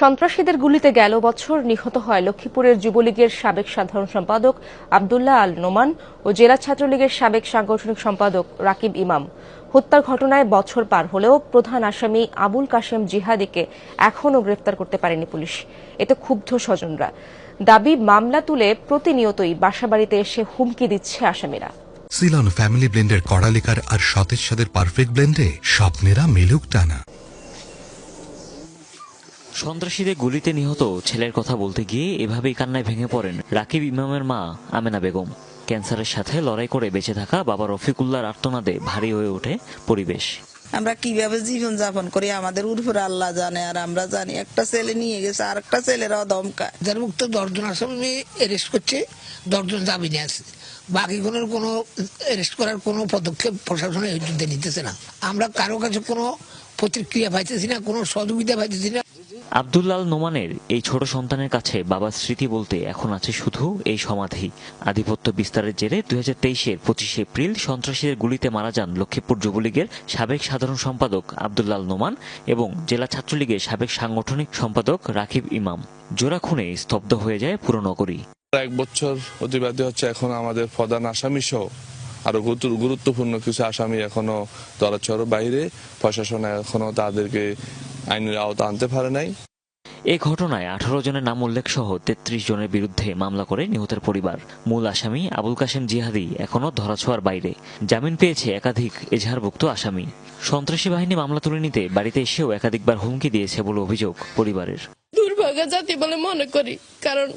সন্ত্রাসীদের গুলিতে গেল বছর নিহত হয় লক্ষ্মীপুরের যুবলীগের সাবেক সাধারণ সম্পাদক আব্দুল্লাহ আল নোমান ও জেলা ছাত্রলীগের সাবেক সাংগঠনিক সম্পাদক রাকিব ইমাম। হত্যার ঘটনায় বছর পার হলেও প্রধান আসামি আবুল কাশেম জিহাদিকে এখনও গ্রেফতার করতে পারেনি পুলিশ। এতে ক্ষুব্ধ স্বজনরা। দাবি, মামলা তুলে প্রতিনিয়তই বাসাবাড়িতে এসে হুমকি দিচ্ছে আসামিরা। সিলন ফ্যামিলি ব্লেন্ডের কড়ালিকার আর সতেজ স্বাদের পারফেক্ট ব্লেন্ডে স্বপ্নেরা মেলুক টানা। সন্ত্রাসীদের গুলিতে নিহত ছেলের কথা বলতে গিয়ে এভাবেই কান্নায় ভেঙে পড়েন রাকিব ইমামের মা আমেনা বেগম। ক্যান্সারের সাথে লড়াই করে বেঁচে থাকা বাবা রফিকুল্লাহর আর্তনাদে ভারী হয়ে ওঠে পরিবেশ। আমরা কিভাবে জীবন যাপন করি আমাদের উপরে আল্লাহ জানে, আর আমরা জানি একটা ছেলে নিয়ে গেছে, আর একটা ছেলেরাও দমকায়। যার মুক্ত 10 জন আসামি অ্যারেস্ট করছে, 10 জন জামিনে আছে। বাকিগুলোর কোনো অ্যারেস্ট করার কোনো পদক্ষেপ প্রশাসন এই যুদ্ধে নিতেছে না। আমরা কারো কাছে কোনো প্রতিক্রিয়া পাইতেছি না, কোনো সহযোগিতা পাইতেছি না। আব্দুল্লাহ আল নোমানের এই ছোট সন্তানের কাছে বাবার স্মৃতি বলতে এখন আছে শুধু এই সমাধি। আধিপত্য বিস্তারের জেরে 2023-এর 25 এপ্রিল সন্ত্রাসীদের গুলিতে মারা যান লক্ষ্মীপুর যুবলীগের সাবেক সাধারণ সম্পাদক আব্দুল্লাহ আল নোমান এবং জেলা ছাত্রলীগের সাবেক সাংগঠনিক সম্পাদক রাকিব ইমাম। জোড়া খুনে স্তব্ধ হয়ে যায় পুরো নগরী। 1 বছর অতিবাহিত হচ্ছে, এখন আমাদের প্রধান আসামি সহ আরো গুরুত্বপূর্ণ কিছু আসামি এখনো ধরাছোঁয়ার বাইরে। প্রশাসন এখনো তাদেরকে আইনের আওতা আনতে পারে নাই। এ ঘটনায় 18 জনের নাম উল্লেখ সহ 33 জনের বিরুদ্ধে মামলা করে নিহতের পরিবার। মূল আসামি আবুল কাশেম জিহাদি এখনো ধরাছোঁয়ার বাইরে। জামিন পেয়েছে একাধিক এজাহারভুক্ত আসামি। সন্ত্রাসী বাহিনী মামলা তুলে নিতে বাড়িতে এসেও একাধিকবার হুমকি দিয়েছে বলে অভিযোগ পরিবারের। দুর্ভাগা জাতি বলে মনে করি, কারণ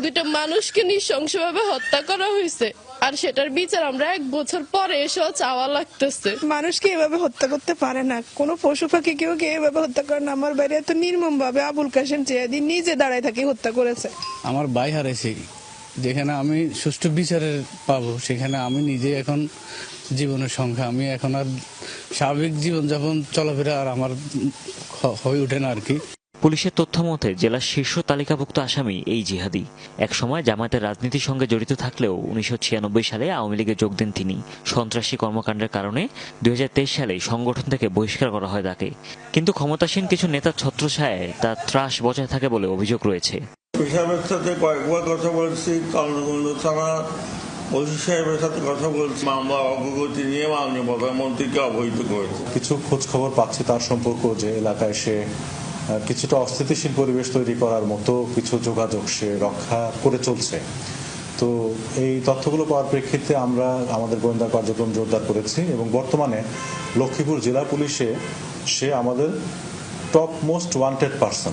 দুইটা মানুষকে নৃশংসভাবে হত্যা করা হয়েছে, আর সেটার বিচার আমরা 1 বছর পরে এসেও চাওয়া লাগতেছে। মানুষকে এভাবে হত্যা করতে পারে না, কোনো পশু পাখি কেউ এভাবে হত্যা করে না। আমার বাইরে এত নির্মম ভাবে আবুল কাশেম জিহাদি নিজে দাঁড়ায় থাকি হত্যা করেছে। আমার ভাই হারাইছে, যেখানে আমি সুষ্ঠু বিচারের পাবো সেখানে আমি নিজে এখন জীবনের সংখ্যা, আমি এখন আর স্বাভাবিক জীবনযাপন চলাফেরা আর আমার হয়ে ওঠে না আর কি। পুলিশের তথ্য মতে জেলার শীর্ষ তালিকাভুক্ত আসামি এই জিহাদি। একসময় জামায়াতের রাজনীতির সঙ্গে জড়িত থাকলেও 1996 সালে আওয়ামী লীগে যোগ দেন তিনি। সন্ত্রাসী কর্মকাণ্ডের কারণে 2023 সালে সংগঠন থেকে বহিষ্কার করা হয় তাকে। কিন্তু ক্ষমতাসীন কিছু নেতার ছত্রছায়ায় তার ত্রাস বজায় থাকে বলে অভিযোগ রয়েছে। সাহেবের সাথে কয়েকবার কথা বলছি, কর্ণকুণ্ড থানা ওসি সাহেবের সাথে কথা বলছি। মামলা অগ্রগতি নিয়ে মাননীয় প্রধানমন্ত্রীকে অবহিত করেছে। কিছু খোঁজ খবর পাচ্ছি তার সম্পর্ক, যে এলাকায় সে কিছুটা অস্থিতিশীল পরিবেশ তৈরি করার মতো কিছু যোগাযোগ সে রক্ষা করে চলছে। তো এই তথ্যগুলো পাওয়ার প্রেক্ষিতে আমরা আমাদের গোয়েন্দা কার্যক্রম জোরদার করেছি এবং বর্তমানে লক্ষ্মীপুর জেলা পুলিশে সে আমাদের টপ মোস্ট ওয়ান্টেড পারসন।